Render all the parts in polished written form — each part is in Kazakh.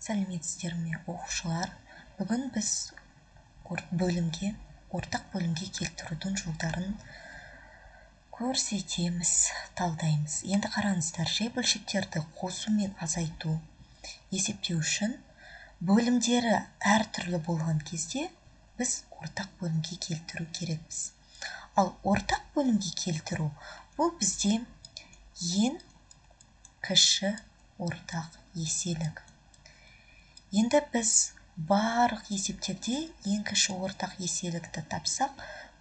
Сәлеметсіздер ме, оқушылар? Бүгін біз ортақ бөлімге келтірудің жолдарын көрсетеміз, талдаймыз. Енді қараңыздар, жай бөлшектерді қосу мен азайту есептеу үшін бөлімдері әртүрлі болған кезде біз ортақ бөлімге келтіру керекпіз. Ал ортақ бөлімге келтіру бұл бізде ең кіші ортақ еселік. Енді біз барлық есептерде ең кіші ортақ еселікті тапсақ,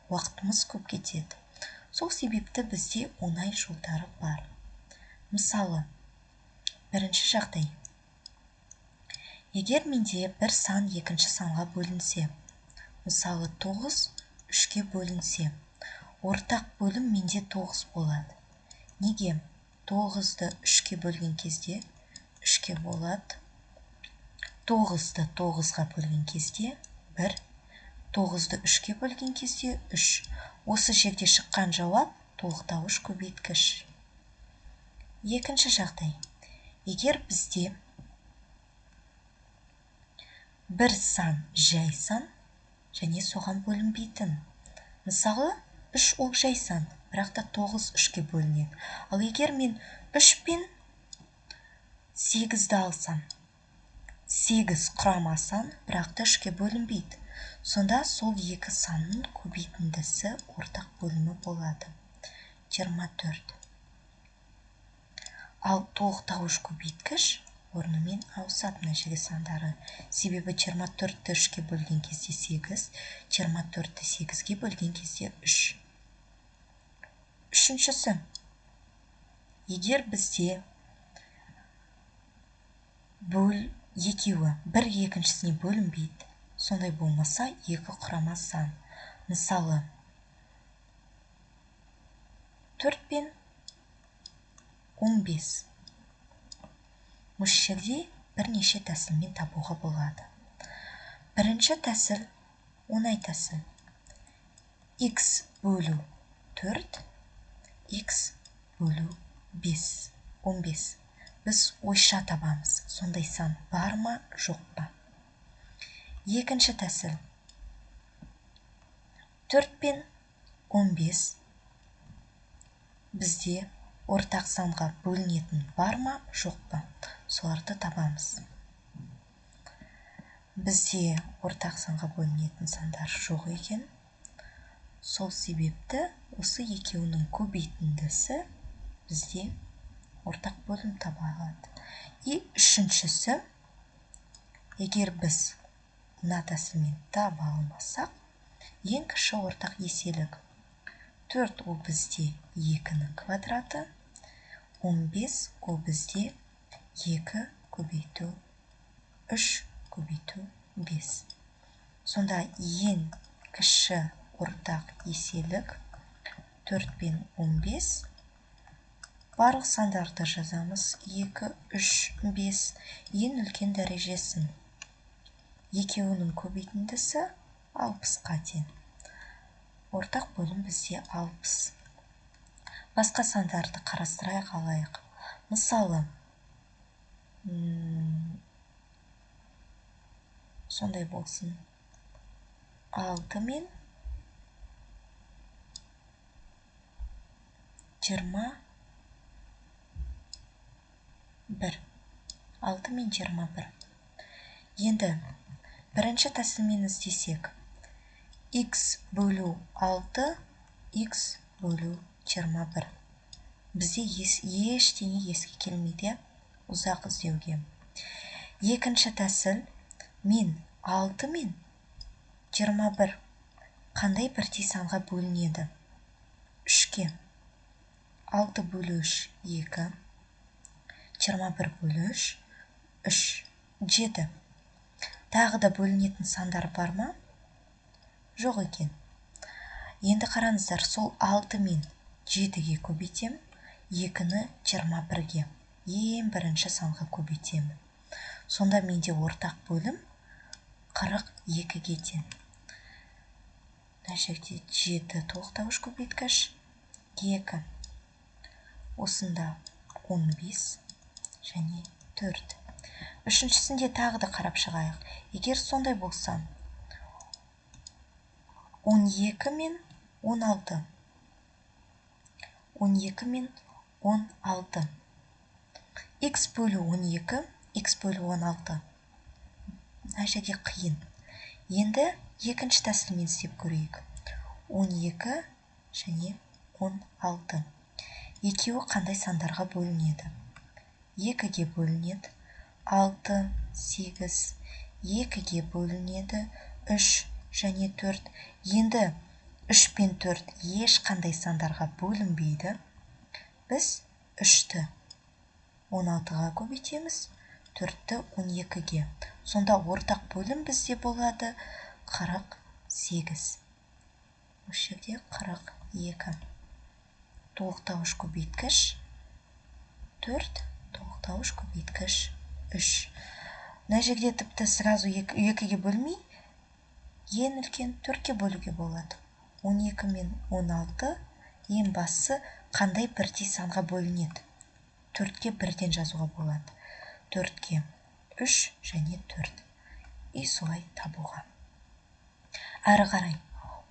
уақытымыз көп кетеді. Сол себепті бізде оңай жолдары бар. Мысалы, бірінші жағдай. Егер менде бір сан екінші санға бөлінсе, мысалы 9 3-ке бөлінсе, ортақ бөлім менде 9 болады. Неге? 9-ды 3-ке бөлген кезде 3-ке болады. 9-ды 9-ға бөлген кезде 1, 9-ды 3-ке бөлген кезде 3. Осы жерде шыққан жауап толықтауыш көбейткіш. Екінші жағдай. Егер бізде бір сан жай сан және соған бөлінбейтін. Мысалы, 3 ол жай сан, бірақ та 9 3-ке бөлінеді. Ал егер мен 3 пен 8-ді алсам, 8 құрама сан, бірақ та 3-ке бөлінбейді. Сонда сол екі санның көбейтіндісі ортақ бөлімі болады. 24. Ал толықтауыш көбейткіш орнымен ауысады мына жерге сандары. Себебі 24-ті 3-ке бөлген кезде 8, 24-ті 8-ге бөлген кезде 3. Үшіншісі. Егер бізде екеуі бір екіншісіне бөлінбейді, сондай болмаса екі құрама сан. Мысалы, 4 пен 15. Осы жерде бірнеше тәсілмен табуға болады. Бірінші тәсіл, оңай тәсіл. X бөлу 4, X бөлу 5, 15. Біз ойша табамыз. Сондай сан бар ма, жоқ па? Екінші тәсіл. 4 пен 15 бізде ортақ санға бөлінетін бар ма, жоқ па? Соларды табамыз. Бізде ортақ санға бөлінетін сандар жоқ екен. Сол себепті осы екеуінің көбейтіндісі бізде ортақ бөлім табылады. И үшіншісі, егер біз мына тәсілмен таба алмасақ, ең кіші ортақ еселік. 4 ол бізде 2-ның квадраты, 15 ол бізде 2 көбейту 3 көбейту 5. Сонда ең кіші ортақ еселік 4 пен 15. Барлық сандарды жазамыз. 2, 3, 5. Ең үлкен дәрежесін. Екеуінің көбейтіндісі 60-қа тең. Ортақ бөлім бізде 60. Басқа сандарды қарастырайық алайық. Мысалы, сондай болсын. 6 мен 21. 6 мен 21. Енді бірінші тәсілмен іздесек. X бөлу 6, X бөлу 21. Бізде ештеңе еске келмейді, ұзақ іздеуге. Екінші тәсіл, мен 6 мен 21 қандай бірдей санға бөлінеді? 3-ке. 6 бөлу 3, 2. 21 бөлу 3, 3. 7. Тағы да бөлінетін сандар бар ма? Жоқ екен. Енді қараңыздар, сол 6 мен 7-ге көбейтем, 2-ні 21-ге, ең бірінші санға көбейтем. Сонда менде ортақ бөлім 42-ге тең. Мына жерде 7 толықтауыш көбейткіш, 2. Осында 15 және 4. Үшіншісінде тағы да қарап шығайық. Егер сондай болса, 12 мен 16. 12 мен 16. X бөлу 12, X бөлу 16. Мына жерде қиын. Енді екінші тәсілмен істеп көрейік. 12 және 16. Екеуі қандай сандарға бөлінеді? 2-ге бөлінеді. 6, 8, 2-ге бөлінеді. 3 және 4. Енді 3 пен 4 ешқандай сандарға бөлінбейді. Біз 3-ті 16-ға көбейтеміз, 4-ті 12-ге. Сонда ортақ бөлім бізде болады 48. Осы жерде 42. Толықтауыш көбейткіш 4, толықтауыш көбейткіш 3. Мына жерде тіпті сразу 2-ге бөлмей, ең үлкен 4-ге бөлуге болады. 12 мен 16 ең бастысы қандай бірдей санға бөлінеді? 4-ге бірден жазуға болады. 4-ге 3 және 4. И солай табуға. Әрі қарай,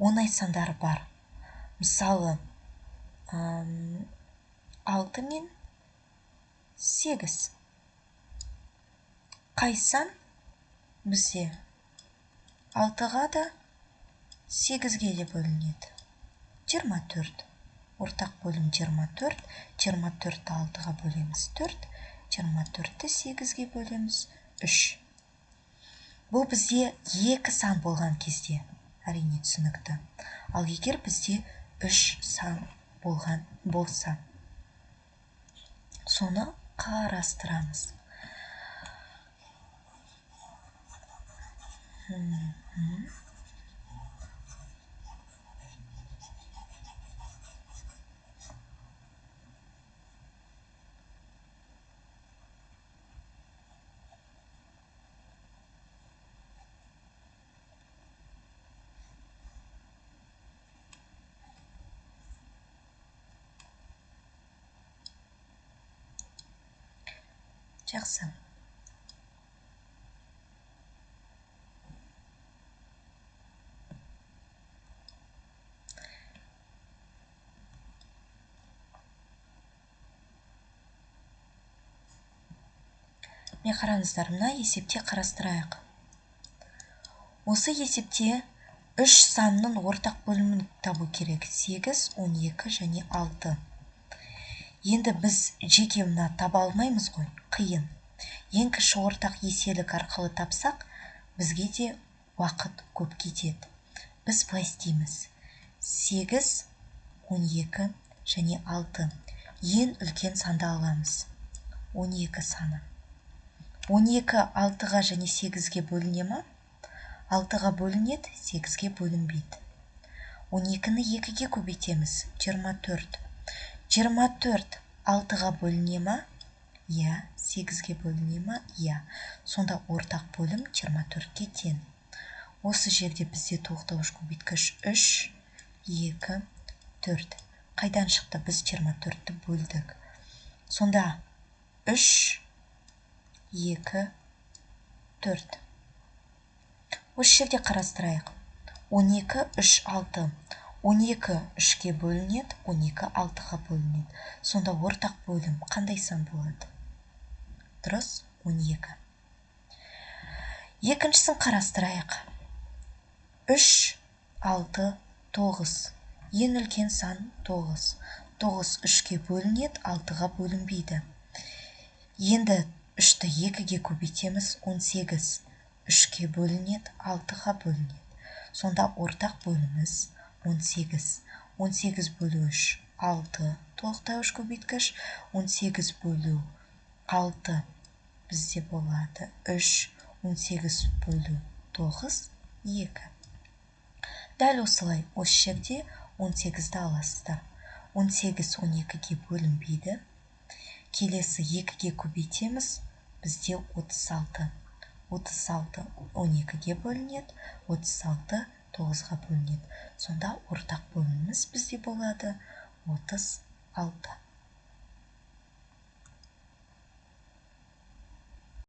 оңай сандар бар. Мысалы, 6 мен 8. Қай сан бізде 6-ға да 8-ге де бөлінеді? 24. Ортақ бөлім 24. 24-ті 6-ға бөлеміз 4. 24-ті 8-ге бөлеміз 3. Бұл бізде 2 сан болған кезде әрине түсінікті. Ал егер бізде 3 сан болған болса, соны қарастырамыз. Жақсы. Мен қараңыздар, мына есепте қарастырайық. Осы есепте 3 санның ортақ бөлімін табу керек. 8, 12 және 6. Енді біз жеке мына таба алмаймыз ғой, қиын. Ең кіші ортақ еселік арқылы тапсақ, бізге де уақыт көп кетеді. Біз былай істейміз. 8, 12 және 6. Ең үлкен санды аламыз. 12 саны. 12 6-ға және 8-ге бөліне ма? 6-ға бөлінеді, 8-ге бөлінбейді. 12-ні 2-ге көбейтеміз, 24. 24 6-ға бөліне ма? Иә. 8-ге бөліне ма? Иә. Сонда ортақ бөлім 24-ге тең. Осы жерде бізде толықтауыш көбейткіш 3, 2, 4. Қайдан шықты? Біз 24-ті бөлдік. Сонда 3, 2, 4. Осы жерде қарастырайық. 12, 3, 6. 12 3-ге бөлінеді, 12 6-ға бөлінеді. Сонда ортақ бөлім қандай сан болады? Дұрыс, 12. Екіншісін қарастырайық. 3, 6, 9. Ең үлкен сан 9. 9 3-ге бөлінеді, 6-ға бөлінбейді. Енді 3-ті 2-ге көбейтеміз, 18. 3-ге бөлінеді, 6-ға бөлінеді. Сонда ортақ бөліміз 18. 18 бөлу 3, 6. Толықтауыш көбейткіш 18 бөлу 6 бізде болады 3. 18 бөлу 9, 2. Дәл осылай, осы жерде 18-ді аласыздар. 18 12-ге бөлінбейді. Келесі 2-ге көбейтеміз, бізде 36. 36 12-ге бөлінеді, 36 9-ға бөлінеді. Сонда ортақ бөліміміз бізде болады 36.